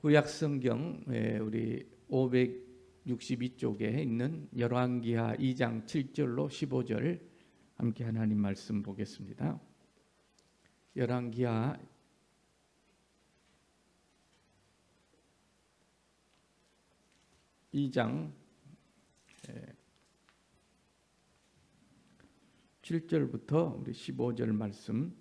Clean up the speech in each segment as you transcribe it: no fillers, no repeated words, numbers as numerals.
구약성경 우리 562쪽에 있는 열왕기하 2장 7절로 15절 함께 하나님 말씀 보겠습니다. 열왕기하 2장 7절부터 우리 15절 말씀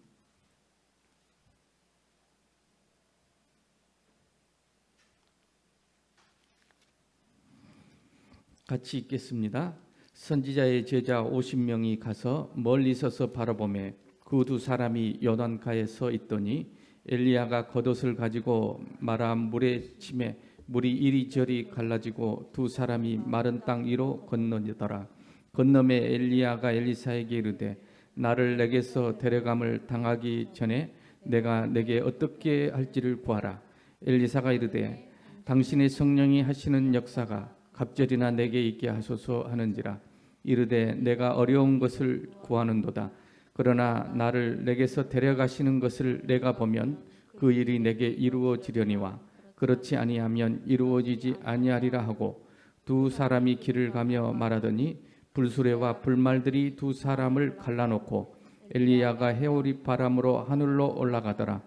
같이 읽겠습니다. 선지자의 제자 50명이 가서 멀리 서서 바라보매 그 두 사람이 요단가에 서 있더니 엘리야가 겉옷을 가지고 마라 물에 치매 물이 이리저리 갈라지고 두 사람이 마른 땅 위로 건너더라. 건너매 엘리야가 엘리사에게 이르되 나를 내게서 데려감을 당하기 전에 내가 내게 어떻게 할지를 구하라. 엘리사가 이르되 당신의 성령이 하시는 역사가 갑절이나 내게 있게 하소서 하는지라. 이르되 내가 어려운 것을 구하는도다. 그러나 나를 내게서 데려가시는 것을 내가 보면 그 일이 내게 이루어지려니와 그렇지 아니하면 이루어지지 아니하리라 하고 두 사람이 길을 가며 말하더니 불수레와 불말들이 두 사람을 갈라놓고 엘리야가 해오리 바람으로 하늘로 올라가더라.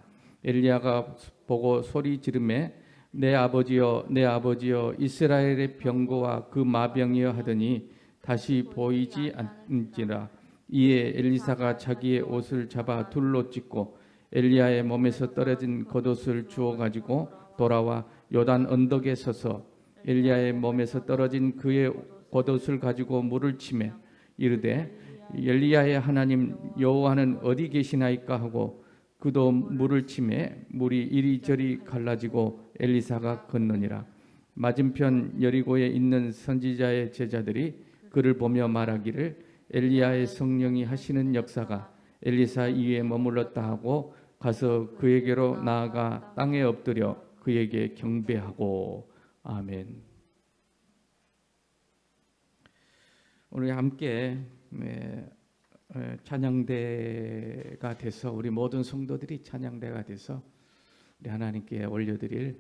엘리야가 보고 소리 지르매 내 아버지여 내 아버지여 이스라엘의 병거와 그 마병이여 하더니 다시 보이지 않는지라. 이에 엘리사가 자기의 옷을 잡아 둘로 찢고 엘리야의 몸에서 떨어진 겉옷을 주워 가지고 돌아와 요단 언덕에 서서 엘리야의 몸에서 떨어진 그의 겉옷을 가지고 물을 치매 이르되 엘리야의 하나님 여호와는 어디 계시나이까 하고 그도 물을 치매 물이 이리저리 갈라지고 엘리사가 건너니라. 맞은편 여리고에 있는 선지자의 제자들이 그를 보며 말하기를 엘리야의 성령이 하시는 역사가 엘리사 위에 머물렀다 하고 가서 그에게로 나아가 땅에 엎드려 그에게 경배하고. 아멘. 오늘 함께 찬양대가 돼서 우리 모든 성도들이 찬양대가 돼서 우리 하나님께 올려드릴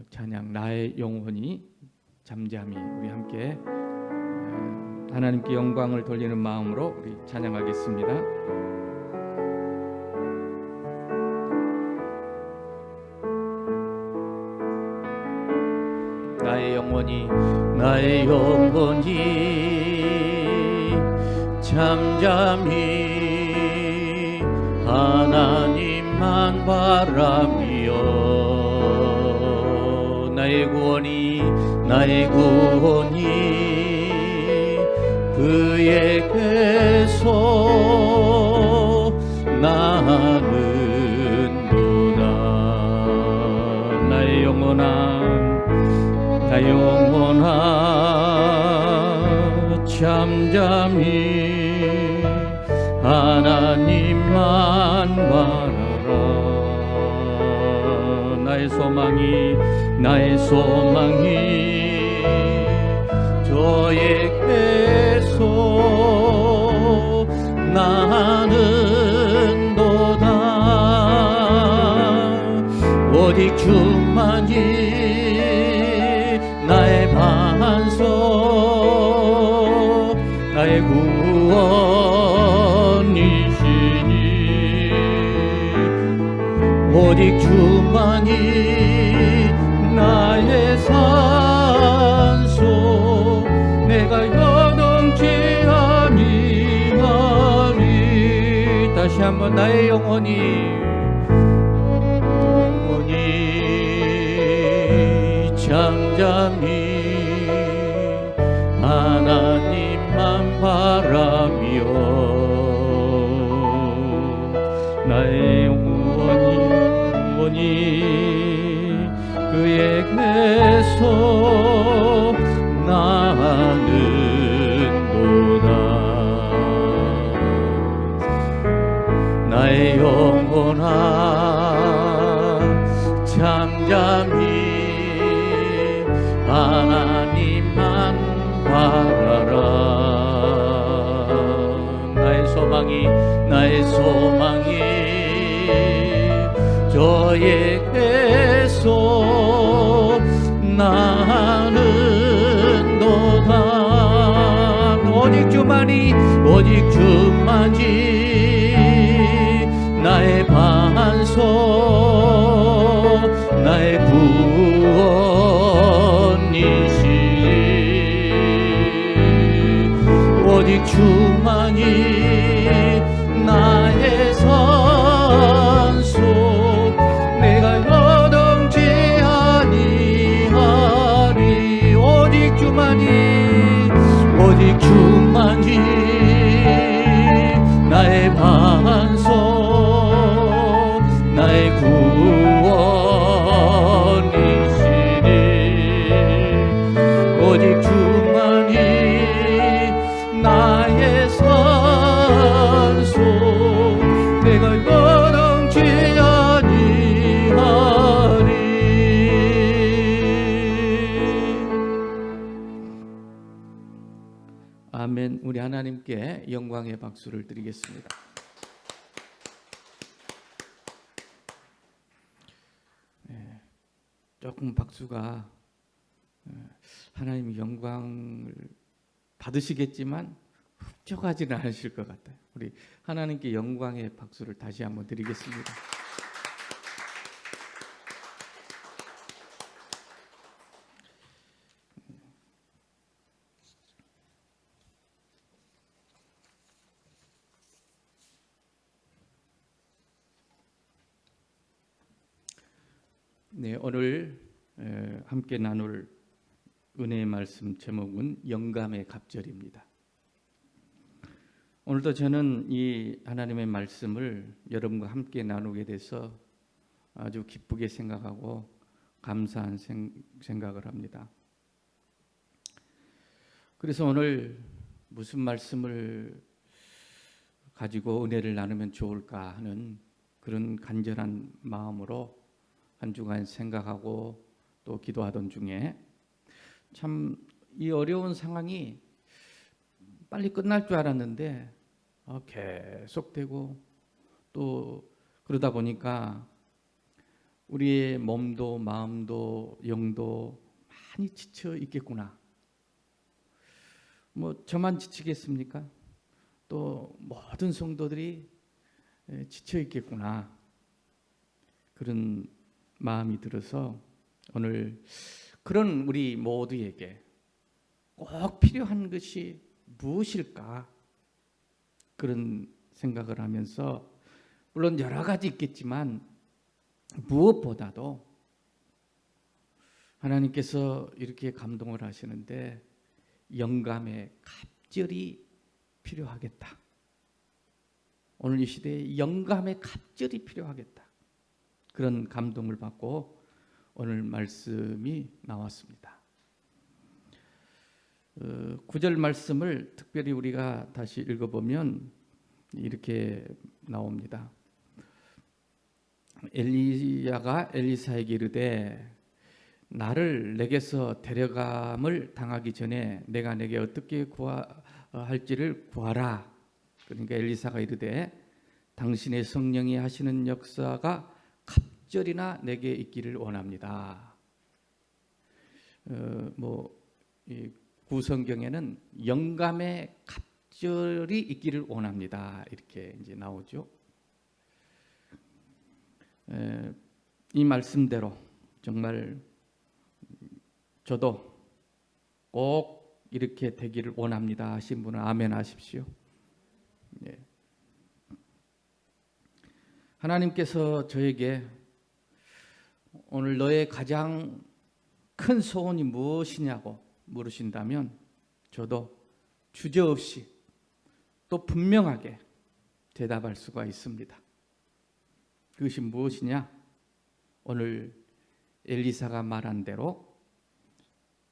찬양 나의 영혼이 잠잠히 우리 함께 하나님께 영광을 돌리는 마음으로 우리 찬양하겠습니다. 나의 영혼이 잠잠히 하나님만 바라며 나의 구원이 그에게서 나는도다. 나의 영혼아 잠잠히 하나님만 바라라. 나의 소망이 저에게서 나는도다. 오직 주만이 나의 반석 나의 구원이시니 오직 주만이 나의 산소 내가 여동치 아니하리. 다시 한번 나의 영혼이 잠잠히 하나님만 바라며 나의 영혼이 그에게서 나는도다. 나의 영혼아 잠잠히 하나님만 바라라. 나의 소망이 저에게서 나는 도다. 오직 주만이 나의 반석, 나의 구원이시니 오직 주만이 나의 산소, 내가 요동치 아니하리. 오직 주만이 나의 반석, 나의 구원이시니 오직 주만이 나의 산소, 내가 요동치 아니하리. 아멘. 우리 하나님께 영광의 박수를 드리겠습니다. 조금 박수가 하나님 영광을 받으시겠지만 흡족하지는 않으실 것 같아요. 우리 하나님께 영광의 박수를 다시 한번 드리겠습니다. 네, 오늘 함께 나눌 은혜의 말씀 제목은 영감의 갑절입니다. 오늘도 저는 이 하나님의 말씀을 여러분과 함께 나누게 돼서 아주 기쁘게 생각하고 감사한 생각을 합니다. 그래서 오늘 무슨 말씀을 가지고 은혜를 나누면 좋을까 하는 그런 간절한 마음으로 한 주간 생각하고 또 기도하던 중에 참 이 어려운 상황이 빨리 끝날 줄 알았는데 계속되고 또 그러다 보니까 우리의 몸도 마음도 영도 많이 지쳐 있겠구나. 뭐 저만 지치겠습니까? 또 모든 성도들이 지쳐 있겠구나. 그런 마음이 들어서 오늘 그런 우리 모두에게 꼭 필요한 것이 무엇일까? 그런 생각을 하면서 물론 여러 가지 있겠지만 무엇보다도 하나님께서 이렇게 감동을 하시는데 영감의 갑절이 필요하겠다. 오늘 이 시대에 영감의 갑절이 필요하겠다. 그런 감동을 받고 오늘 말씀이 나왔습니다. 9절 말씀을 특별히 우리가 다시 읽어보면 이렇게 나옵니다. 엘리야가 엘리사에게 이르되 나를 내게서 데려감을 당하기 전에 내가 내게 어떻게 구할지를 구하라. 그러니까 엘리사가 이르되 당신의 성령이 하시는 역사가 갑절이나 내게 있기를 원합니다. 이 구성경에는 영감의 갑절이 있기를 원합니다. 이렇게 이제 나오죠. 이 말씀대로 정말 저도 꼭 이렇게 되기를 원합니다 하신 분은 아멘 하십시오. 네. 하나님께서 저에게 오늘 너의 가장 큰 소원이 무엇이냐고 물으신다면 저도 주저없이 또 분명하게 대답할 수가 있습니다. 그것이 무엇이냐? 오늘 엘리사가 말한 대로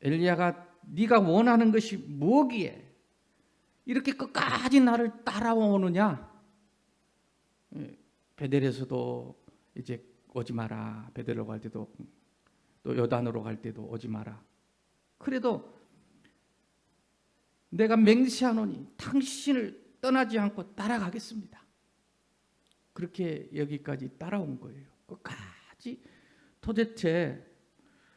엘리야가 네가 원하는 것이 뭐기에 이렇게 끝까지 나를 따라오느냐? 베델에서도 이제 오지 마라. 베델로 갈 때도 또 요단으로 갈 때도 오지 마라. 그래도 내가 맹세하노니 당신을 떠나지 않고 따라가겠습니다. 그렇게 여기까지 따라온 거예요. 끝까지 도대체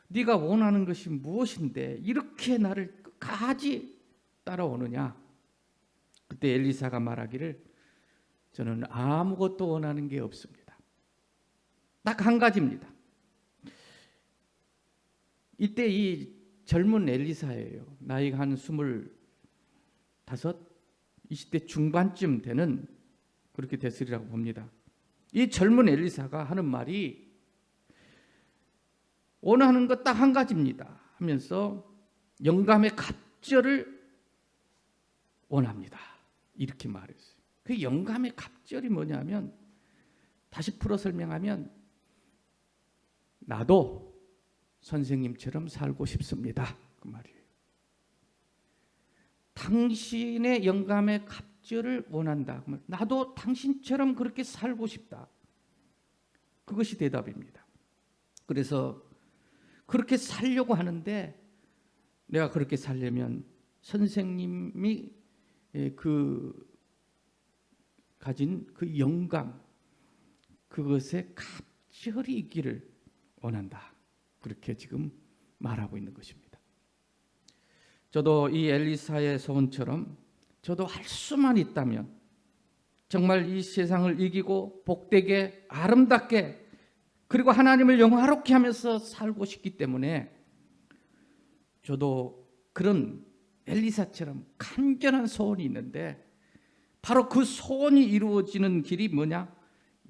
네가 원하는 것이 무엇인데 이렇게 나를 끝까지 따라오느냐? 그때 엘리사가 말하기를 저는 아무것도 원하는 게 없습니다. 딱 한 가지입니다. 이때 이 젊은 엘리사예요. 나이가 한 25, 20대 중반쯤 되는 그렇게 됐으리라고 봅니다. 이 젊은 엘리사가 하는 말이 원하는 것 딱 한 가지입니다 하면서 영감의 갑절을 원합니다. 이렇게 말했어요. 그 영감의 갑절이 뭐냐면 다시 풀어 설명하면 나도 선생님처럼 살고 싶습니다. 그 말이에요. 당신의 영감의 갑절을 원한다. 나도 당신처럼 그렇게 살고 싶다. 그것이 대답입니다. 그래서 그렇게 살려고 하는데 내가 그렇게 살려면 선생님이 가진 그 영감, 그것에 갑절이 있기를 원한다. 그렇게 지금 말하고 있는 것입니다. 저도 이 엘리사의 소원처럼 저도 할 수만 있다면 정말 이 세상을 이기고 복되게 아름답게 그리고 하나님을 영화롭게 하면서 살고 싶기 때문에 저도 그런 엘리사처럼 간절한 소원이 있는데 바로 그 소원이 이루어지는 길이 뭐냐?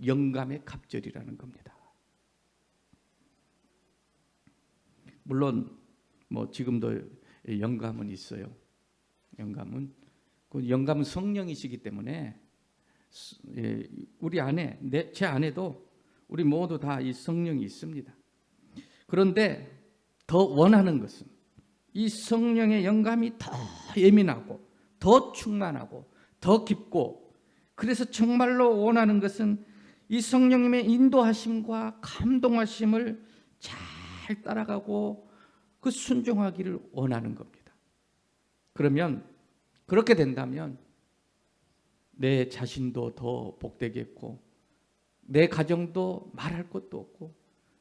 영감의 갑절이라는 겁니다. 물론 뭐 지금도 영감은 있어요. 영감은 성령이시기 때문에 우리 안에 제 안에도 우리 모두 다 이 성령이 있습니다. 그런데 더 원하는 것은 이 성령의 영감이 더 예민하고 더 충만하고 더 깊고 그래서 정말로 원하는 것은 이 성령님의 인도하심과 감동하심을 잘 따라가고 그 순종하기를 원하는 겁니다. 그러면 그렇게 된다면 내 자신도 더 복되겠고 내 가정도 말할 것도 없고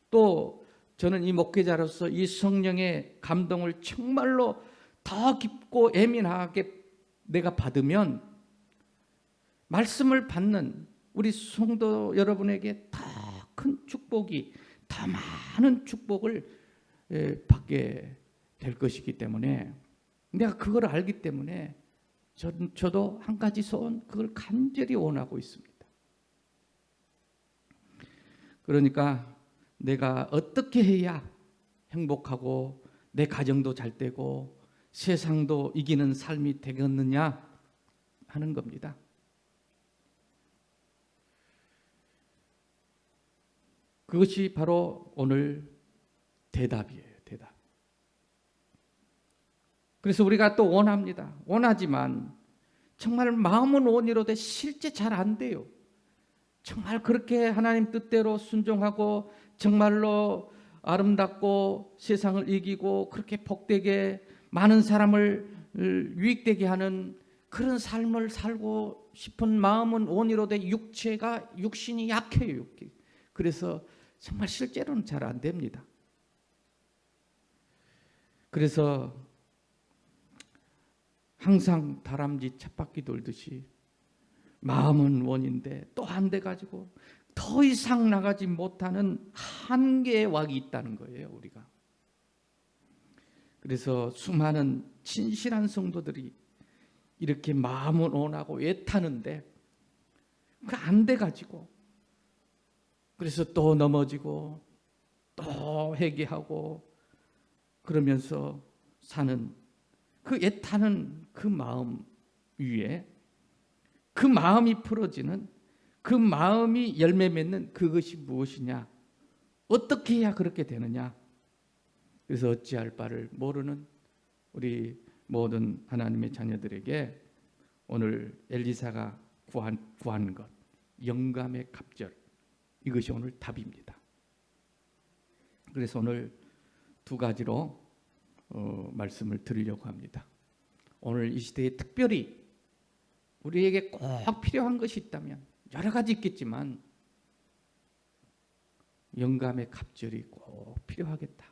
또 저는 이 목회자로서 이 성령의 감동을 정말로 더 깊고 예민하게 내가 받으면 말씀을 받는 우리 성도 여러분에게 더 큰 축복이 더 많은 축복을 받게 될 것이기 때문에 내가 그걸 알기 때문에 저도 한 가지 소원 그걸 간절히 원하고 있습니다. 그러니까 내가 어떻게 해야 행복하고 내 가정도 잘 되고 세상도 이기는 삶이 되겠느냐 하는 겁니다. 그것이 바로 오늘 대답이에요. 대답. 그래서 우리가 또 원합니다. 원하지만 정말 마음은 원이로되 실제 잘 안 돼요. 정말 그렇게 하나님 뜻대로 순종하고 정말로 아름답고 세상을 이기고 그렇게 복되게 많은 사람을 유익되게 하는 그런 삶을 살고 싶은 마음은 원이로되 육신이 약해요. 그래서 정말 실제로는 잘 안 됩니다. 그래서 항상 다람쥐 쳇바퀴 돌듯이 마음은 원인데 또 안 돼가지고 더 이상 나가지 못하는 한계의 왁이 있다는 거예요. 우리가. 그래서 수많은 진실한 성도들이 이렇게 마음은 원하고 애타는데 그 안 돼가지고 그래서 또 넘어지고 또 회개하고 그러면서 사는 그 애타는 그 마음 위에 그 마음이 풀어지는 그 마음이 열매 맺는 그것이 무엇이냐? 어떻게 해야 그렇게 되느냐? 그래서 어찌할 바를 모르는 우리 모든 하나님의 자녀들에게 오늘 엘리사가 구한 것, 영감의 갑절, 이것이 오늘 답입니다. 그래서 오늘 두 가지로 말씀을 드리려고 합니다. 오늘 이 시대에 특별히 우리에게 꼭 필요한 것이 있다면 여러 가지 있겠지만 영감의 갑절이 꼭 필요하겠다.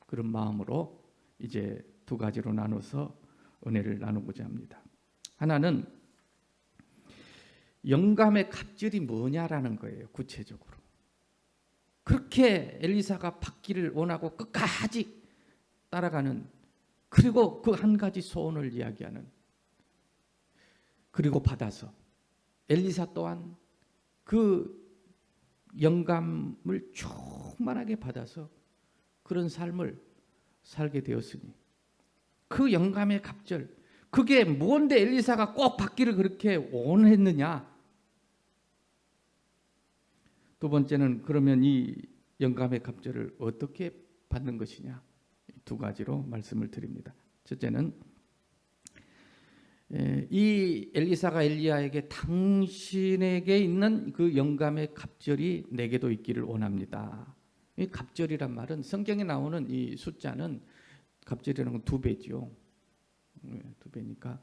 그런 마음으로 이제 두 가지로 나눠서 은혜를 나누고자 합니다. 하나는 영감의 갑절이 뭐냐라는 거예요. 구체적으로. 그렇게 엘리사가 받기를 원하고 끝까지 따라가는, 그리고 그 한 가지 소원을 이야기하는, 그리고 받아서 엘리사 또한 그 영감을 충만하게 받아서 그런 삶을 살게 되었으니 그 영감의 갑절, 그게 뭔데 엘리사가 꼭 받기를 그렇게 원했느냐. 두 번째는 그러면 이 영감의 갑절을 어떻게 받는 것이냐. 두 가지로 말씀을 드립니다. 첫째는 이 엘리사가 엘리야에게 당신에게 있는 그 영감의 갑절이 내게도 있기를 원합니다. 이 갑절이란 말은 성경에 나오는 이 숫자는 갑절이라는 건 2배죠. 2배니까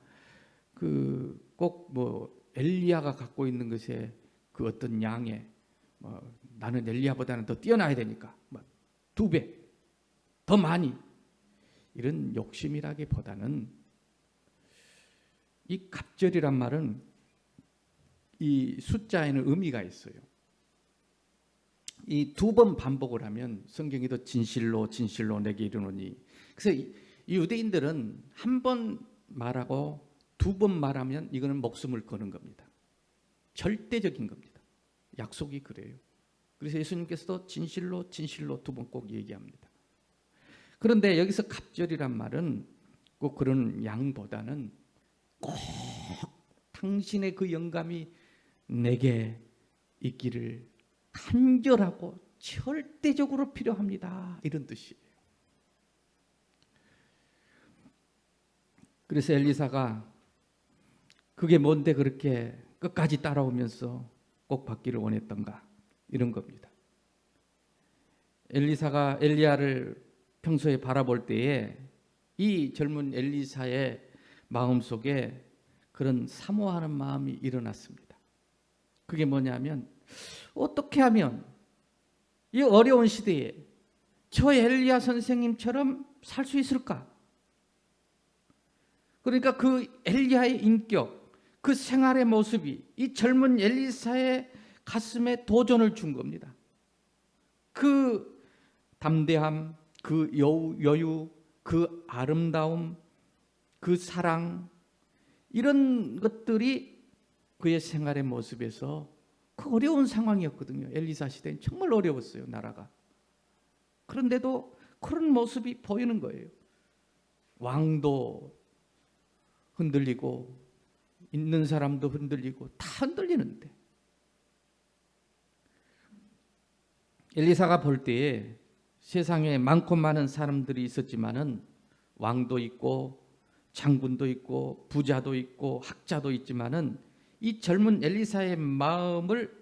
그 꼭 뭐 엘리야가 갖고 있는 것에 그 어떤 양에 나는 엘리야보다는 더 뛰어나야 되니까 2배 더 많이, 이런 욕심이라기보다는 이 갑절이란 말은 이 숫자에는 의미가 있어요. 이 2번 반복을 하면 성경이 더 진실로 진실로 내게 이르노니, 그래서 이 유대인들은 한 번 말하고 2번 말하면 이거는 목숨을 거는 겁니다. 절대적인 겁니다. 약속이 그래요. 그래서 예수님께서도 진실로 진실로 2번 꼭 얘기합니다. 그런데 여기서 갑절이란 말은 꼭 그런 양보다는 꼭 당신의 그 영감이 내게 있기를 간절하고 절대적으로 필요합니다, 이런 뜻이에요. 그래서 엘리사가 그게 뭔데 그렇게 끝까지 따라오면서 꼭 받기를 원했던가, 이런 겁니다. 엘리사가 엘리야를 평소에 바라볼 때에 이 젊은 엘리사의 마음속에 그런 사모하는 마음이 일어났습니다. 그게 뭐냐면, 어떻게 하면 이 어려운 시대에 저 엘리야 선생님처럼 살 수 있을까? 그러니까 그 엘리야의 인격, 그 생활의 모습이 이 젊은 엘리사의 가슴에 도전을 준 겁니다. 그 담대함, 그 여유, 그 아름다움, 그 사랑, 이런 것들이 그의 생활의 모습에서, 그 어려운 상황이었거든요. 엘리사 시대는 정말 어려웠어요, 나라가. 그런데도 그런 모습이 보이는 거예요. 왕도 흔들리고 있는 사람도 흔들리고 다 흔들리는데, 엘리사가 볼 때에 세상에 많고 많은 사람들이 있었지만은, 왕도 있고 장군도 있고 부자도 있고 학자도 있지만은, 이 젊은 엘리사의 마음을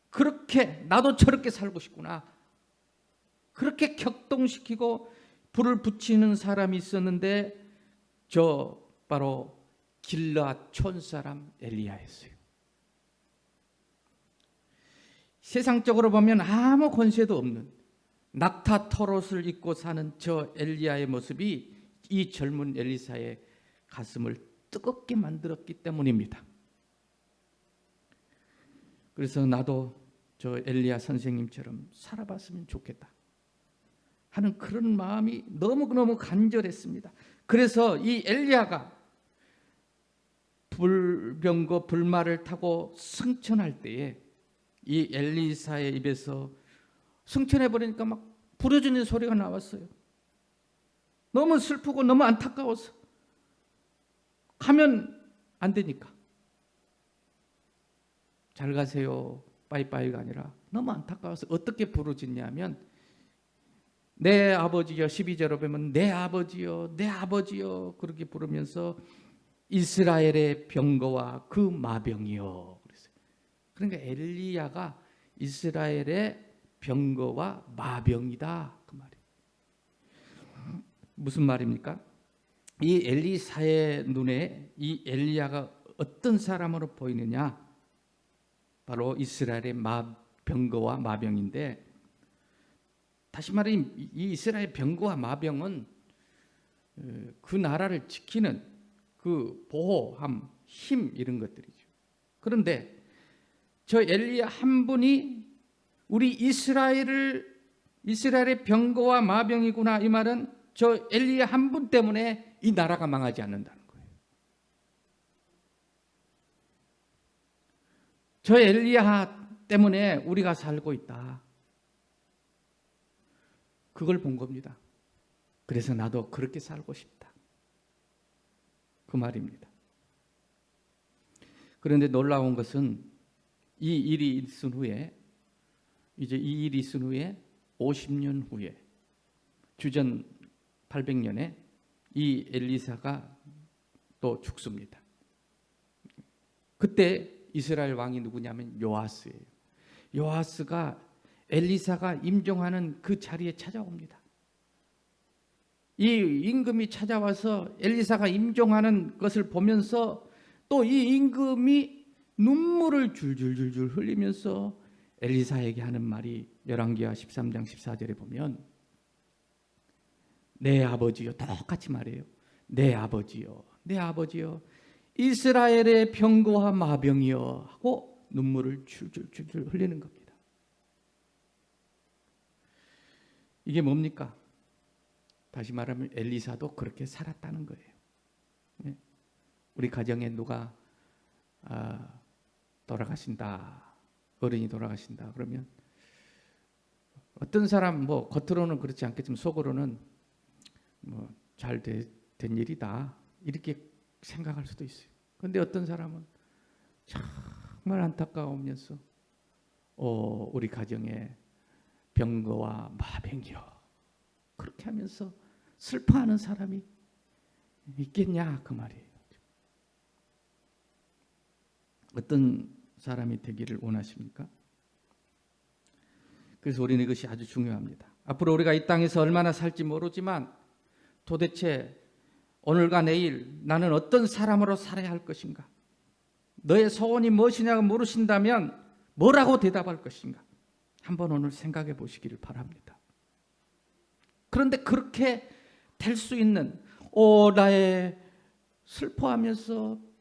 그렇게 나도 저렇게 살고 싶구나, 그렇게 격동시키고 불을 붙이는 사람이 있었는데, 저 바로 길르앗 촌사람 엘리야였어요. 세상적으로 보면 아무 권세도 없는 낙타 털옷을 입고 사는 저 엘리야의 모습이 이 젊은 엘리사의 가슴을 뜨겁게 만들었기 때문입니다. 그래서 나도 저 엘리야 선생님처럼 살아봤으면 좋겠다 하는 그런 마음이 너무너무 간절했습니다. 그래서 이 엘리야가 불병거 불말을 타고 승천할 때에 이 엘리사의 입에서 승천해버리니까 막 부르짖는 소리가 나왔어요. 너무 슬프고 너무 안타까워서 가면 안 되니까. 잘 가세요 빠이빠이가 아니라 너무 안타까워서 어떻게 부르짖냐면, 내 아버지여, 12절로 보면 내 아버지여 내 아버지여 그렇게 부르면서 이스라엘의 병거와 그 마병이여 그랬어요. 그러니까 엘리야가 이스라엘의 병거와 마병이다, 그 말이에요. 무슨 말입니까? 이 엘리사의 눈에 이 엘리야가 어떤 사람으로 보이느냐, 바로 이스라엘의 병거와 마병인데, 다시 말해 이 이스라엘 병거와 마병은 그 나라를 지키는 그 보호함, 힘 이런 것들이죠. 그런데 저 엘리야 한 분이 우리 이스라엘의 병거와 마병이구나, 이 말은 저 엘리야 한 분 때문에 이 나라가 망하지 않는다는 거예요. 저 엘리야 때문에 우리가 살고 있다. 그걸 본 겁니다. 그래서 나도 그렇게 살고 싶다. 그 말입니다. 그런데 놀라운 것은 이 일이 있은 후에, 이제 이 일이 있은 후에 50년 후에, 주전 800년에 이 엘리사가 또 죽습니다. 그때 이스라엘 왕이 누구냐면 요아스예요. 요아스가 엘리사가 임종하는 그 자리에 찾아옵니다. 이 임금이 찾아와서 엘리사가 임종하는 것을 보면서 또 이 임금이 눈물을 줄줄줄줄 흘리면서 엘리사에게 하는 말이 열왕기하 13장 14절에 보면 내 아버지요, 똑같이 말해요. 내 아버지요, 내 아버지요, 이스라엘의 병거와 마병이요 하고 눈물을 줄줄줄줄 흘리는 겁니다. 이게 뭡니까? 다시 말하면 엘리사도 그렇게 살았다는 거예요. 우리 가정에 누가 돌아가신다, 어른이 돌아가신다 그러면 어떤 사람 뭐 겉으로는 그렇지 않겠지만 속으로는 뭐 잘 된 일이다 이렇게 생각할 수도 있어요. 그런데 어떤 사람은 정말 안타까우면서 우리 가정에 병거와 마병이요 그렇게 하면서 슬퍼하는 사람이 있겠냐 그 말이에요. 어떤 사람이 되기를 원하십니까? 그래서 우리는 이것이 아주 중요합니다. 앞으로 우리가 이 땅에서 얼마나 살지 모르지만 도대체 오늘과 내일 나는 어떤 사람으로 살아야 할 것인가? 너의 소원이 무엇이냐고 물으신다면 뭐라고 대답할 것인가? 한번 오늘 생각해 보시기를 바랍니다. 그런데 그렇게 될 수 있는 나의 슬퍼하면서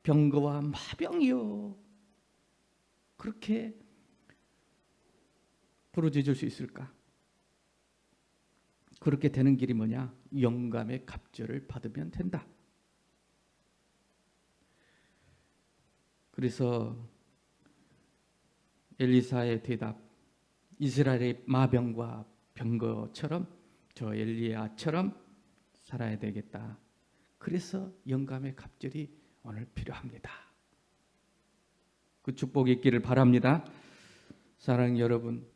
병거와 마병이요 그렇게 부르짖을 수 있을까? 그렇게 되는 길이 뭐냐? 영감의 갑절을 받으면 된다. 그래서 엘리사의 대답, 이스라엘의 마병과 병거처럼 저 엘리야처럼 살아야 되겠다. 그래서 영감의 갑절이 오늘 필요합니다. 그 축복이 있기를 바랍니다. 사랑하는 여러분,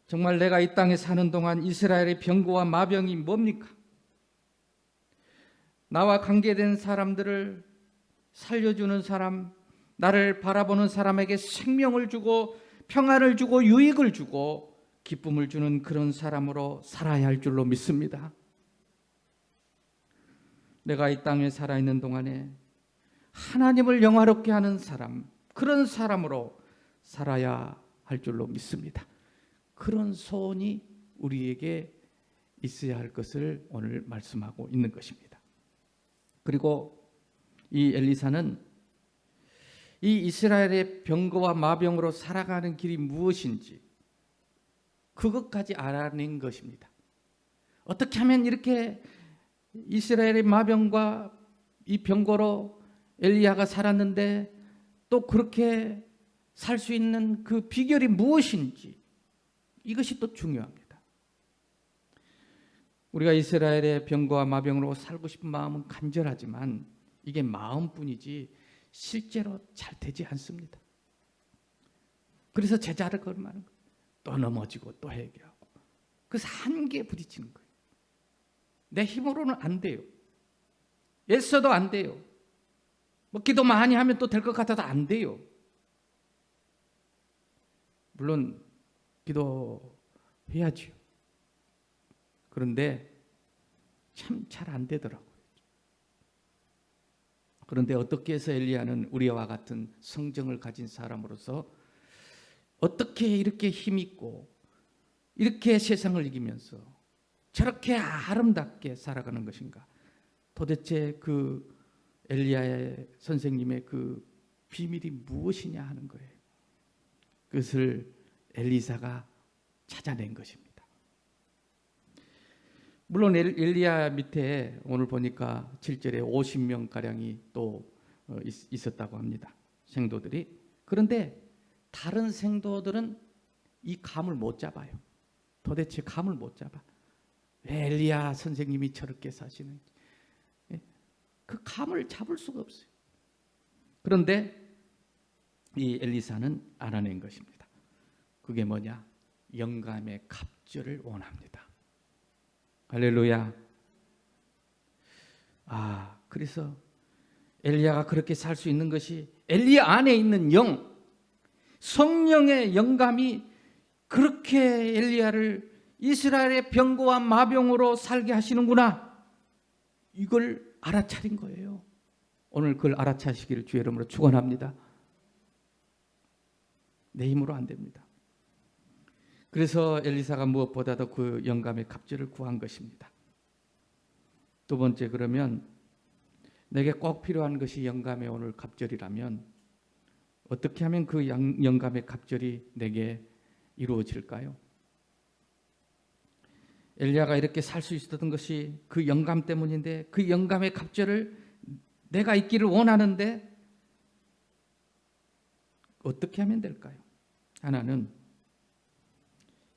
정말 내가 이 땅에 사는 동안 이스라엘의 병거와 마병이 뭡니까? 나와 관계된 사람들을 살려주는 사람, 나를 바라보는 사람에게 생명을 주고 평안을 주고 유익을 주고 기쁨을 주는 그런 사람으로 살아야 할 줄로 믿습니다. 내가 이 땅에 살아있는 동안에 하나님을 영화롭게 하는 사람, 그런 사람으로 살아야 할 줄로 믿습니다. 그런 소원이 우리에게 있어야 할 것을 오늘 말씀하고 있는 것입니다. 그리고 이 엘리사는 이 이스라엘의 병거와 마병으로 살아가는 길이 무엇인지 그것까지 알아낸 것입니다. 어떻게 하면 이렇게 이스라엘의 마병과 이 병거로 엘리야가 살았는데 또 그렇게 살 수 있는 그 비결이 무엇인지 이것이 또 중요합니다. 우리가 이스라엘의 병거와 마병으로 살고 싶은 마음은 간절하지만 이게 마음뿐이지 실제로 잘 되지 않습니다. 그래서 제자를 걸음하는 거예요. 또 넘어지고 또 회개하고 그래서 한계에 부딪히는 거예요. 내 힘으로는 안 돼요. 애써도 안 돼요. 뭐 기도 많이 하면 또 될 것 같아도 안 돼요. 물론 기도해야지요. 그런데 참 잘 안 되더라고요. 그런데 어떻게 해서 엘리야는 우리와 같은 성정을 가진 사람으로서 어떻게 이렇게 힘있고 이렇게 세상을 이기면서 저렇게 아름답게 살아가는 것인가? 도대체 그 엘리야 선생님의 그 비밀이 무엇이냐 하는 거예요. 그것을 엘리사가 찾아낸 것입니다. 물론 엘리야 밑에 오늘 보니까 7절에 50명가량이 또 있었다고 합니다. 생도들이. 그런데 다른 생도들은 이 감을 못 잡아요. 도대체 감을 못 잡아. 왜 엘리야 선생님이 저렇게 사시는지. 그 감을 잡을 수가 없어요. 그런데 이 엘리사는 알아낸 것입니다. 그게 뭐냐? 영감의 갑절을 원합니다. 할렐루야. 그래서 엘리야가 그렇게 살 수 있는 것이 엘리야 안에 있는 영, 성령의 영감이 그렇게 엘리야를 이스라엘의 병거와 마병으로 살게 하시는구나. 이걸 알아차린 거예요. 오늘 그걸 알아차시기를 주의 이름으로 축원합니다. 내 힘으로 안 됩니다. 그래서 엘리사가 무엇보다도 그 영감의 갑절을 구한 것입니다. 두 번째, 그러면 내게 꼭 필요한 것이 영감의 오늘 갑절이라면 어떻게 하면 그 영감의 갑절이 내게 이루어질까요? 엘리야가 이렇게 살 수 있었던 것이 그 영감 때문인데, 그 영감의 갑절을 내가 있기를 원하는데 어떻게 하면 될까요? 하나는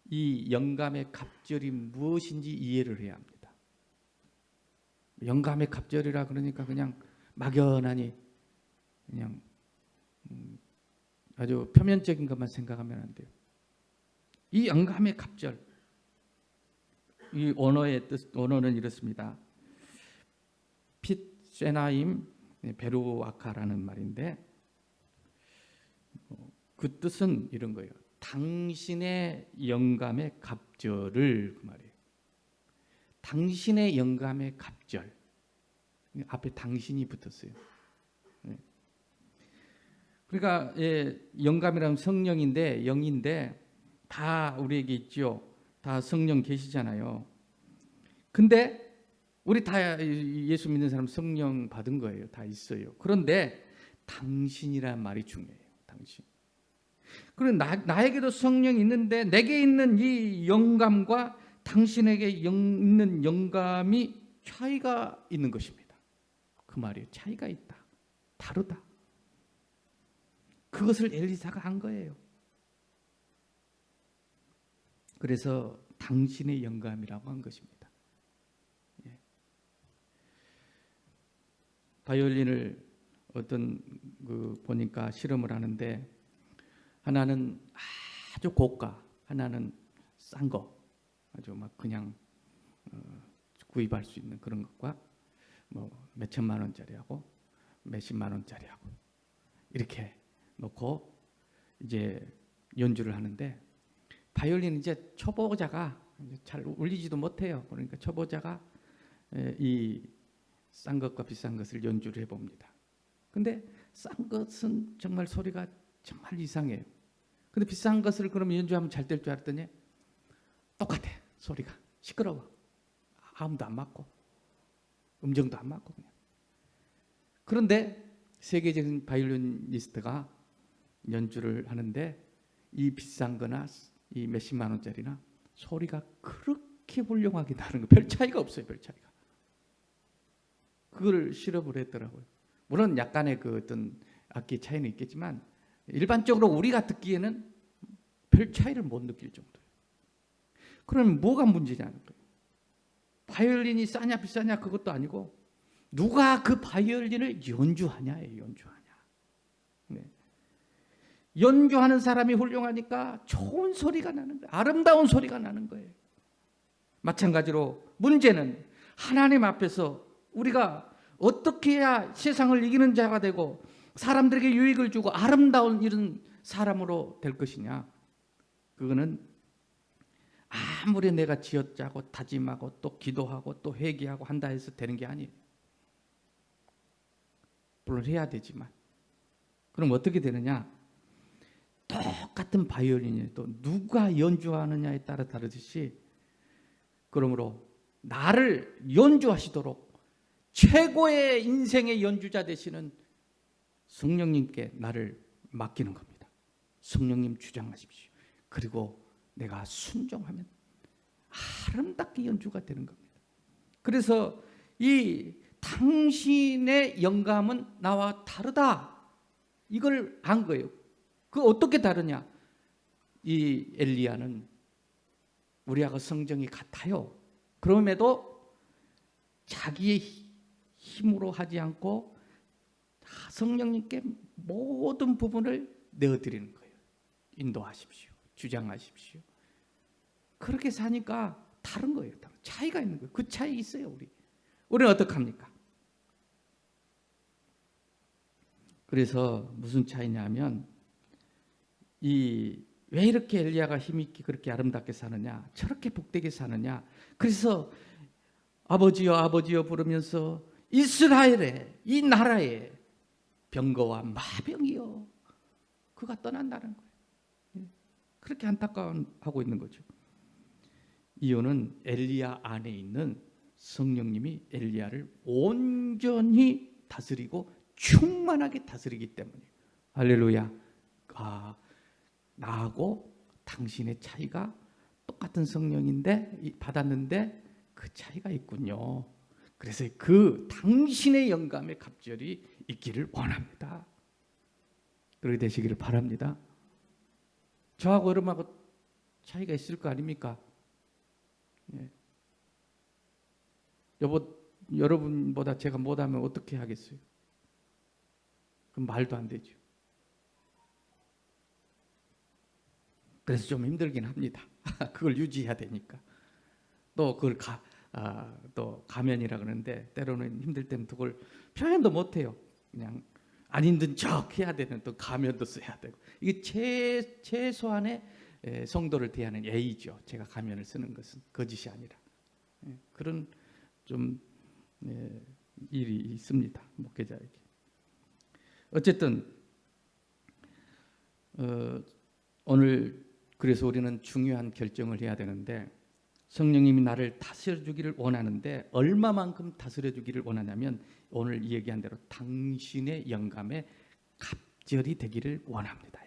이 영감의 갑절이 무엇인지 이해를 해야 합니다. 영감의 갑절이라 그러니까 그냥 막연하니 그냥 아주 표면적인 것만 생각하면 안 돼요. 이 영감의 갑절, 이 언어의 뜻, 언어는 이렇습니다. 핏 세나임 베루아카라는 말인데 그 뜻은 이런 거예요. 당신의 영감의 갑절을, 그 말이에요. 당신의 영감의 갑절. 앞에 당신이 붙었어요. 그러니까 영감이라면 성령인데, 영인데 다 우리에게 있죠. 다 성령 계시잖아요. 근데 우리 다 예수 믿는 사람 성령 받은 거예요. 다 있어요. 그런데 당신이란 말이 중요해요. 당신. 그리고 나에게도 성령이 있는데 내게 있는 이 영감과 당신에게 있는 영감이 차이가 있는 것입니다. 그 말이에요. 차이가 있다. 다르다. 그것을 엘리사가 한 거예요. 그래서 당신의 영감이라고 한 것입니다. 바이올린을 어떤 보니까 실험을 하는데 하나는 아주 고가, 하나는 싼 거, 아주 막 그냥 구입할 수 있는 그런 것과 뭐 몇천만 원짜리하고 몇십만 원짜리하고 이렇게 놓고 이제 연주를 하는데, 바이올린 이제 초보자가 잘 울리지도 못해요. 그러니까 초보자가 이 싼 것과 비싼 것을 연주를 해봅니다. 근데 싼 것은 정말 소리가 정말 이상해요. 근데 비싼 것을 그러면 연주하면 잘 될 줄 알았더니 똑같아. 소리가 시끄러워. 아무도 안 맞고 음정도 안 맞고 그냥. 그런데 세계적인 바이올리니스트가 연주를 하는데 이 비싼 거나 이 몇십만 원짜리나 소리가 그렇게 훌륭하게 나는 거, 별 차이가 없어요. 별 차이가. 그걸 실험을 했더라고요. 물론 약간의 그 어떤 악기 차이는 있겠지만 일반적으로 우리가 듣기에는 별 차이를 못 느낄 정도예요. 그러면 뭐가 문제냐는 거예요. 바이올린이 싸냐 비싸냐 그것도 아니고 누가 그 바이올린을 연주하냐예요. 연주하냐. 네. 연주하는 사람이 훌륭하니까 좋은 소리가 나는 거예요. 아름다운 소리가 나는 거예요. 마찬가지로 문제는 하나님 앞에서 우리가 어떻게 해야 세상을 이기는 자가 되고 사람들에게 유익을 주고 아름다운 이런 사람으로 될 것이냐. 그거는 아무리 내가 쥐어짜고 다짐하고 또 기도하고 또 회개하고 한다 해서 되는 게 아니에요. 물론 해야 되지만. 그럼 어떻게 되느냐. 똑같은 같은 바이올린이도 누가 연주하느냐에 따라 다르듯이, 그러므로 나를 연주하시도록 최고의 인생의 연주자 되시는 성령님께 나를 맡기는 겁니다. 성령님 주장하십시오. 그리고 내가 순종하면 아름답게 연주가 되는 겁니다. 그래서 이 당신의 영감은 나와 다르다, 이걸 안 거예요. 그 어떻게 다르냐? 이 엘리야는 우리하고 성정이 같아요. 그럼에도 자기의 힘으로 하지 않고 성령님께 모든 부분을 내어드리는 거예요. 인도하십시오. 주장하십시오. 그렇게 사니까 다른 거예요. 차이가 있는 거예요. 그 차이 있어요. 우리는 어떻게 합니까? 그래서 무슨 차이냐면, 왜 이렇게 엘리야가 힘있게 그렇게 아름답게 사느냐, 저렇게 복되게 사느냐. 그래서 아버지여 아버지여 부르면서 이스라엘의 이 나라의 병거와 마병이여 그가 떠난다는 거예요. 그렇게 안타까워하고 있는 거죠. 이유는 엘리야 안에 있는 성령님이 엘리야를 온전히 다스리고 충만하게 다스리기 때문이에요. 할렐루야. 나하고 당신의 차이가 똑같은 성령인데 받았는데 그 차이가 있군요. 그래서 그 당신의 영감에 갑절이 있기를 원합니다. 그렇게 되시기를 바랍니다. 저하고 여러분하고 차이가 있을 거 아닙니까? 예. 여러분보다 제가 못하면 어떻게 하겠어요? 그럼 말도 안 되죠. 그래서 좀 힘들긴 합니다. 그걸 유지해야 되니까. 또 그걸 또 가면이라 그러는데, 때로는 힘들 때는 그걸 표현도 못해요. 그냥 안 힘든 척 해야 되는, 또 가면도 써야 되고. 이게 최소한의 성도를 대하는 예의죠. 제가 가면을 쓰는 것은 거짓이 아니라. 그런 좀 일이 있습니다. 목회자에게. 어쨌든 오늘 그래서 우리는 중요한 결정을 해야 되는데, 성령님이 나를 다스려 주기를 원하는데 얼마만큼 다스려 주기를 원하냐면, 오늘 얘기한 대로 당신의 영감에 갑절이 되기를 원합니다.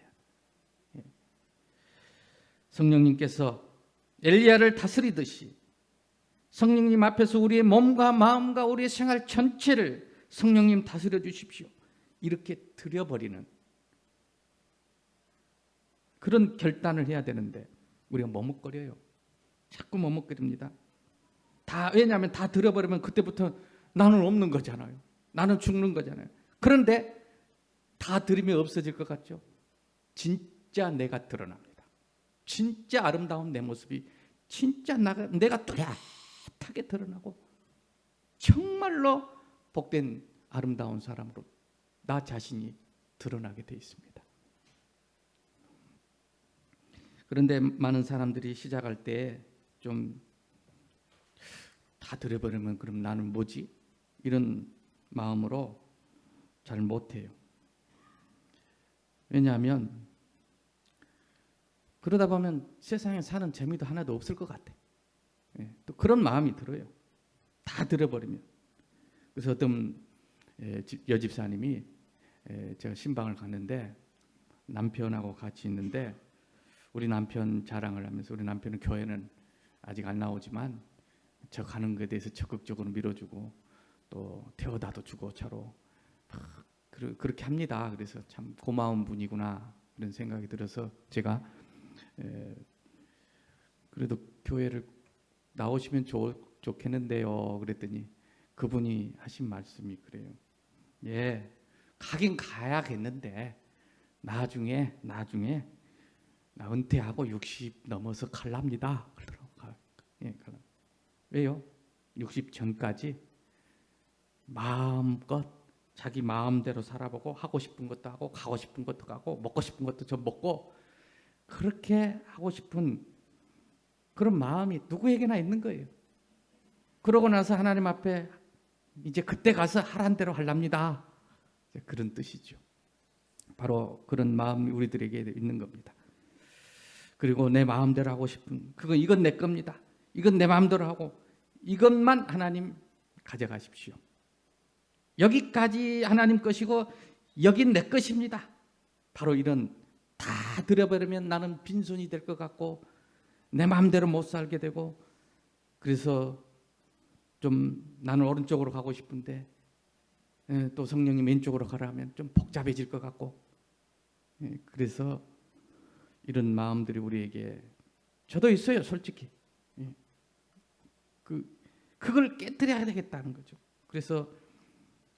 성령님께서 엘리야를 다스리듯이 성령님 앞에서 우리의 몸과 마음과 우리의 생활 전체를 성령님 다스려 주십시오, 이렇게 드려버리는 그런 결단을 해야 되는데 우리가 머뭇거려요. 자꾸 머뭇거립니다. 왜냐하면 다 들어버리면 그때부터 나는 없는 거잖아요. 나는 죽는 거잖아요. 그런데 다 들으면 없어질 것 같죠? 진짜 내가 드러납니다. 진짜 아름다운 내 모습이 진짜 내가 뚜렷하게 드러나고, 정말로 복된 아름다운 사람으로 나 자신이 드러나게 돼 있습니다. 그런데 많은 사람들이 시작할 때 좀 다 들어버리면 그럼 나는 뭐지? 이런 마음으로 잘 못해요. 왜냐하면 그러다 보면 세상에 사는 재미도 하나도 없을 것 같아. 또 그런 마음이 들어요. 다 들어버리면. 그래서 어떤 여집사님이, 제가 신방을 갔는데 남편하고 같이 있는데, 우리 남편 자랑을 하면서, 우리 남편은 교회는 아직 안 나오지만 저 가는 것에 대해서 적극적으로 밀어주고 또 태워다도 주고 차로 그렇게 합니다. 그래서 참 고마운 분이구나 그런 생각이 들어서, 제가 그래도 교회를 나오시면 좋겠는데요 그랬더니 그분이 하신 말씀이 그래요. 가긴 가야겠는데 나중에 나 은퇴하고 60 넘어서 갈랍니다. 왜요? 60 전까지 마음껏 자기 마음대로 살아보고, 하고 싶은 것도 하고, 가고 싶은 것도 가고, 먹고 싶은 것도 좀 먹고, 그렇게 하고 싶은 그런 마음이 누구에게나 있는 거예요. 그러고 나서 하나님 앞에 이제 그때 가서 하란 대로 하랍니다. 그런 뜻이죠. 바로 그런 마음이 우리들에게 있는 겁니다. 그리고 내 마음대로 하고 싶은 이건 내 겁니다. 이건 내 마음대로 하고 이것만 하나님 가져가십시오. 여기까지 하나님 것이고 여긴 내 것입니다. 바로 이런 다 들여버리면 나는 빈손이 될 것 같고 내 마음대로 못 살게 되고 그래서 좀 나는 오른쪽으로 가고 싶은데 또 성령님 왼쪽으로 가라 하면 좀 복잡해질 것 같고 그래서 이런 마음들이 우리에게 저도 있어요, 솔직히. 그걸 깨뜨려야 되겠다는 거죠. 그래서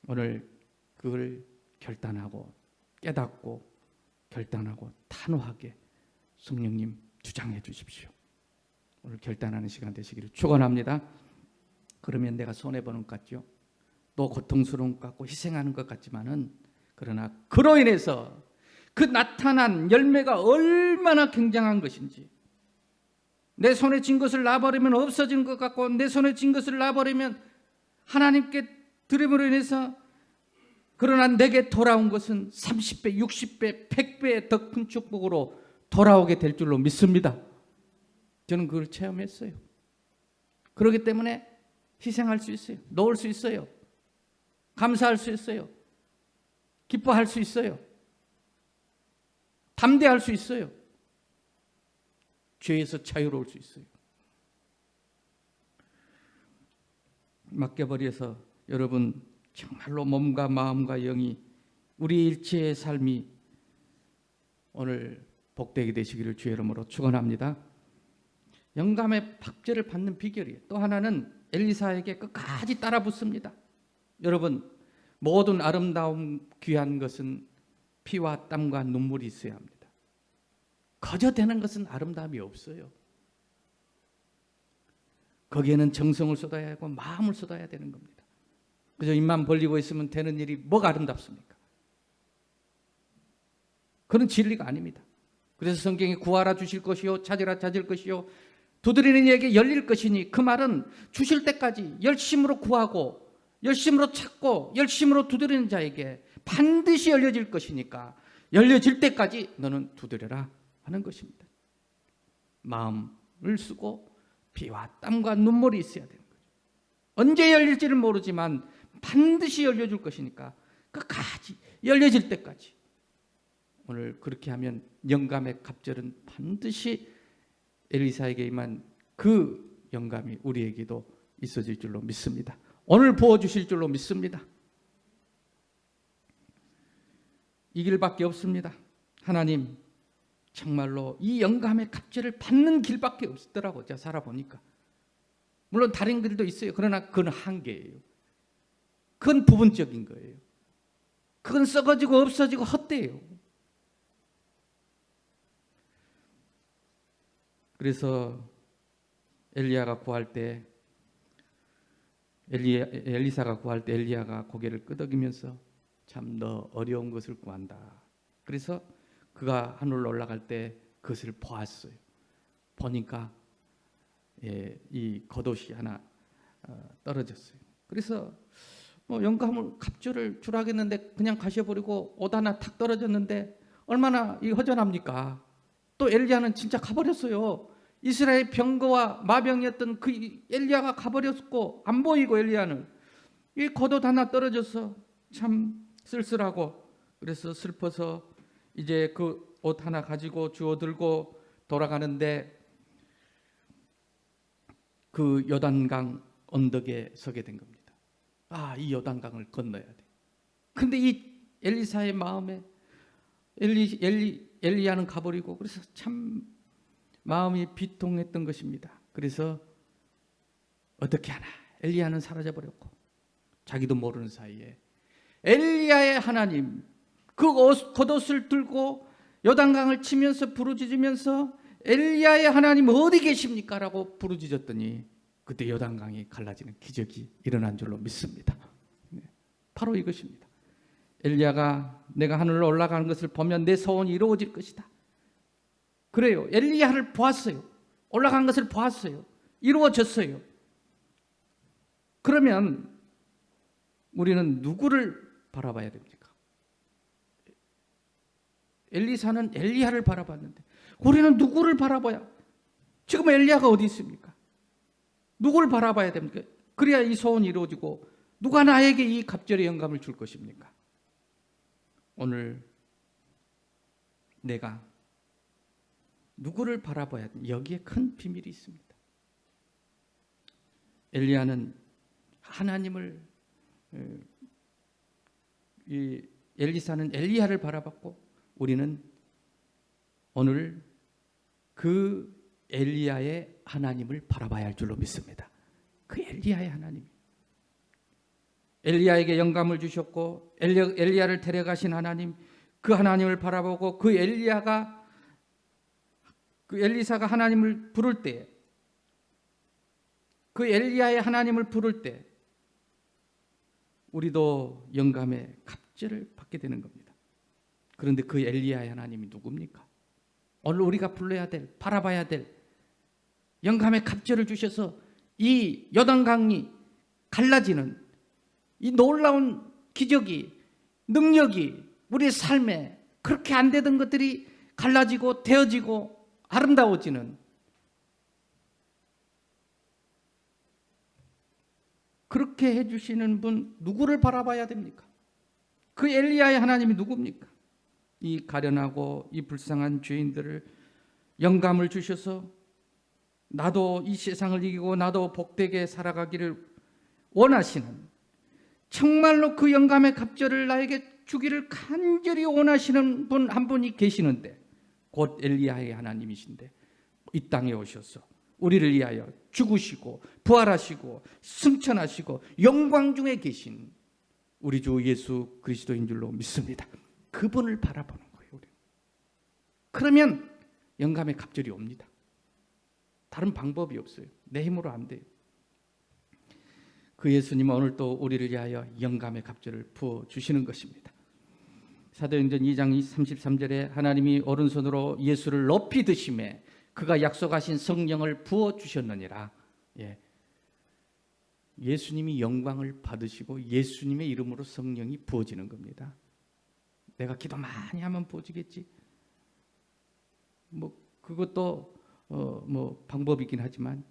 오늘 그걸 결단하고 깨닫고 결단하고 단호하게 성령님 주장해 주십시오. 오늘 결단하는 시간 되시기를 축원합니다. 그러면 내가 손해보는 것 같죠. 또 고통스러운 것 같고 희생하는 것 같지만은 그러나 그로 인해서 그 나타난 열매가 얼마나 굉장한 것인지 내 손에 쥔 것을 놔버리면 없어지는 것 같고 내 손에 쥔 것을 놔버리면 하나님께 드림으로 인해서 그러나 내게 돌아온 것은 30배, 60배, 100배의 더 큰 축복으로 돌아오게 될 줄로 믿습니다. 저는 그걸 체험했어요. 그렇기 때문에 희생할 수 있어요. 놓을 수 있어요. 감사할 수 있어요. 기뻐할 수 있어요. 담대할 수 있어요. 죄에서 자유로울 수 있어요. 맡겨버려서 여러분 정말로 몸과 마음과 영이 우리 일체의 삶이 오늘 복되게 되시기를 주의 이름으로 축원합니다. 영감의 박제를 받는 비결이에요. 또 하나는 엘리사에게 끝까지 따라 붙습니다. 여러분 모든 아름다움 귀한 것은 피와 땀과 눈물이 있어야 합니다. 거저 되는 것은 아름다움이 없어요. 거기에는 정성을 쏟아야 하고 마음을 쏟아야 되는 겁니다. 그저 입만 벌리고 있으면 되는 일이 뭐가 아름답습니까? 그런 진리가 아닙니다. 그래서 성경에 구하라 주실 것이요 찾으라 찾을 것이요 두드리는 이에게 열릴 것이니 그 말은 주실 때까지 열심으로 구하고 열심으로 찾고 열심으로 두드리는 자에게 반드시 열려질 것이니까 열려질 때까지 너는 두드려라 하는 것입니다. 마음을 쓰고 피와 땀과 눈물이 있어야 되는 거죠. 언제 열릴지를 모르지만 반드시 열려줄 것이니까 끝까지 열려질 때까지 오늘 그렇게 하면 영감의 갑절은 반드시 엘리사에게 임한 그 영감이 우리에게도 있어질 줄로 믿습니다. 오늘 부어주실 줄로 믿습니다. 이 길밖에 없습니다. 하나님 정말로 이 영감의 갑절을 받는 길밖에 없더라고요. 제가 살아보니까. 물론 다른 길도 있어요. 그러나 그건 한계예요. 그건 부분적인 거예요. 그건 썩어지고 없어지고 헛되요. 그래서 엘리야가 구할 때 엘리사가 구할 때 엘리야가 고개를 끄덕이면서 참 너 어려운 것을 구한다. 그래서 그가 하늘로 올라갈 때 그것을 보았어요. 보니까 이 겉옷이 하나 떨어졌어요. 그래서 영감을 갑절을 주라겠는데 그냥 가셔버리고 옷 하나 탁 떨어졌는데 얼마나 허전합니까? 또 엘리야는 진짜 가버렸어요. 이스라엘 병거와 마병이었던 그 엘리야가 가버렸고 안 보이고 엘리야는 이 겉옷 하나 떨어져서 참 쓸쓸하고 그래서 슬퍼서 이제 그 옷 하나 가지고 주워 들고 돌아가는데 그 요단강 언덕에 서게 된 겁니다. 이 요단강을 건너야 돼. 근데 이 엘리사의 마음에 엘리야는 가버리고 그래서 참 마음이 비통했던 것입니다. 그래서 어떻게 하나 엘리야는 사라져버렸고 자기도 모르는 사이에 엘리야의 하나님 그 겉옷을 들고 요단강을 치면서 부르짖으면서 엘리야의 하나님 어디 계십니까? 라고 부르짖었더니 그때 요단강이 갈라지는 기적이 일어난 줄로 믿습니다. 바로 이것입니다. 엘리야가 내가 하늘로 올라가는 것을 보면 내 소원이 이루어질 것이다. 그래요. 엘리야를 보았어요. 올라간 것을 보았어요. 이루어졌어요. 그러면 우리는 누구를 바라봐야 됩니까? 엘리사는 엘리야를 바라봤는데 우리는 누구를 바라봐야? 지금 엘리야가 어디 있습니까? 누구를 바라봐야 됩니까? 그래야 이 소원이 이루어지고 누가 나에게 이 갑절의 영감을 줄 것입니까? 오늘 내가 누구를 바라봐야 돼? 여기에 큰 비밀이 있습니다. 엘리야는 하나님을, 엘리사는 엘리야를 바라봤고 우리는 오늘 그 엘리야의 하나님을 바라봐야 할 줄로 믿습니다. 그 엘리야의 하나님, 엘리야에게 영감을 주셨고 엘리야를 데려가신 하나님, 그 하나님을 바라보고 그 엘리사가 하나님을 부를 때, 그 엘리야의 하나님을 부를 때 우리도 영감의 갑절을 받게 되는 겁니다. 그런데 그 엘리야의 하나님이 누굽니까? 오늘 우리가 불러야 될, 바라봐야 될 영감의 갑절을 주셔서 이 요단강이 갈라지는 이 놀라운 기적이, 능력이 우리의 삶에 그렇게 안 되던 것들이 갈라지고 되어지고 아름다워지는, 그렇게 해주시는 분 누구를 바라봐야 됩니까? 그 엘리야의 하나님이 누굽니까? 이 가련하고 이 불쌍한 죄인들을 영감을 주셔서 나도 이 세상을 이기고 나도 복되게 살아가기를 원하시는, 정말로 그 영감의 갑절을 나에게 주기를 간절히 원하시는 분 한 분이 계시는데, 곧 엘리야의 하나님이신데 이 땅에 오셔서 우리를 위하여 죽으시고 부활하시고 승천하시고 영광 중에 계신 우리 주 예수 그리스도인 줄로 믿습니다. 그분을 바라보는 거예요. 우리. 그러면 영감의 갑절이 옵니다. 다른 방법이 없어요. 내 힘으로 안 돼요. 그 예수님은 오늘 또 우리를 위하여 영감의 갑절을 부어주시는 것입니다. 사도행전 2장 33절에 하나님이 오른손으로 예수를 높이 드시매 그가 약속하신 성령을 부어주셨느니라. 예. 예수님이 영광을 받으시고 예수님의 이름으로 성령이 부어지는 겁니다. 내가 기도 많이 하면 부어지겠지. 그것도 방법이긴 하지만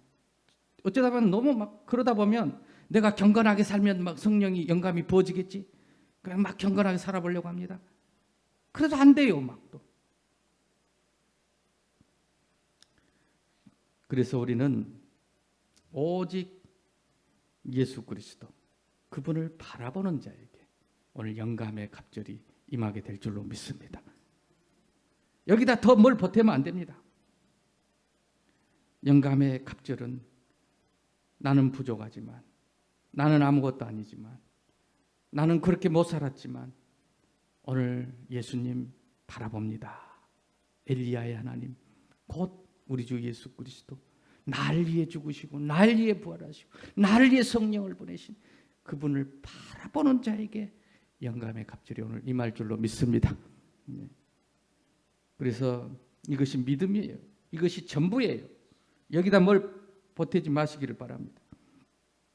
어쩌다 보면 너무 막 그러다 보면 내가 경건하게 살면 막 성령이 영감이 부어지겠지. 그냥 막 경건하게 살아보려고 합니다. 그래도 안 돼요, 막 또. 그래서 우리는 오직 예수 그리스도, 그분을 바라보는 자에게 오늘 영감의 갑절이 임하게 될 줄로 믿습니다. 여기다 더 뭘 보태면 안 됩니다. 영감의 갑절은 나는 부족하지만, 나는 아무것도 아니지만, 나는 그렇게 못 살았지만 오늘 예수님 바라봅니다. 엘리야의 하나님, 곧 우리 주 예수 그리스도, 날 위해 죽으시고 날 위해 부활하시고 날 위해 성령을 보내신 그분을 바라보는 자에게 영감의 갑절이 오늘 임할 줄로 믿습니다. 그래서 이것이 믿음이에요. 이것이 전부예요. 여기다 뭘 보태지 마시기를 바랍니다.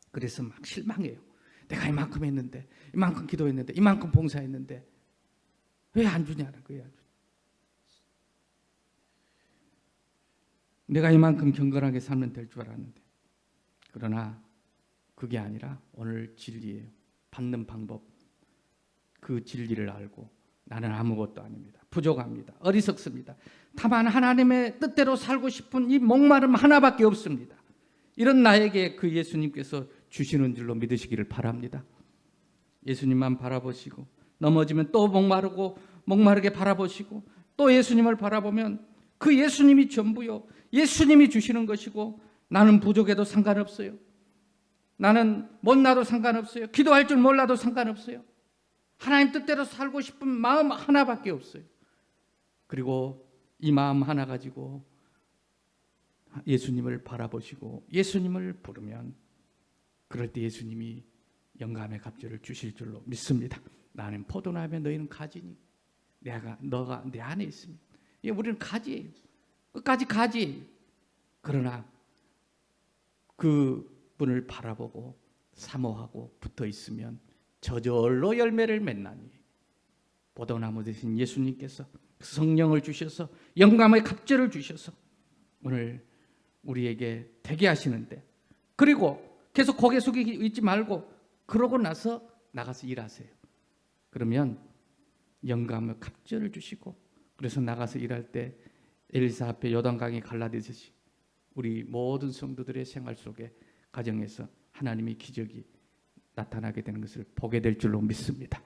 그래서 막 실망해요. 내가 이만큼 했는데, 이만큼 기도했는데, 이만큼 봉사했는데 왜 안 주냐는 거예요. 내가 이만큼 경건하게 살면 될 줄 알았는데. 그러나 그게 아니라 오늘 진리예요. 받는 방법, 그 진리를 알고 나는 아무것도 아닙니다. 부족합니다. 어리석습니다. 다만 하나님의 뜻대로 살고 싶은 이 목마름 하나밖에 없습니다. 이런 나에게 그 예수님께서 주시는 줄로 믿으시기를 바랍니다. 예수님만 바라보시고 넘어지면 또 목마르게 바라보시고 또 예수님을 바라보면 그 예수님이 전부요. 예수님이 주시는 것이고 나는 부족해도 상관없어요. 나는 못나도 상관없어요. 기도할 줄 몰라도 상관없어요. 하나님 뜻대로 살고 싶은 마음 하나밖에 없어요. 그리고 이 마음 하나 가지고 예수님을 바라보시고 예수님을 부르면 그럴 때 예수님이 영감의 갑절을 주실 줄로 믿습니다. 나는 포도나무에 너희는 가지니 너가 내 안에 있습니다. 우리는 가지예요. 끝까지 가지예요. 그러나 그분을 바라보고 사모하고 붙어 있으면 저절로 열매를 맺나니 포도나무 되신 예수님께서 성령을 주셔서 영감의 갑절을 주셔서 오늘 우리에게 되게 하시는데, 그리고 계속 고개 숙이고 있지 말고 그러고 나서 나가서 일하세요. 그러면 영감의 갑절을 주시고, 그래서 나가서 일할 때 엘리사 앞에 요단강이 갈라지듯이 우리 모든 성도들의 생활 속에, 가정에서 하나님의 기적이 나타나게 되는 것을 보게 될 줄로 믿습니다.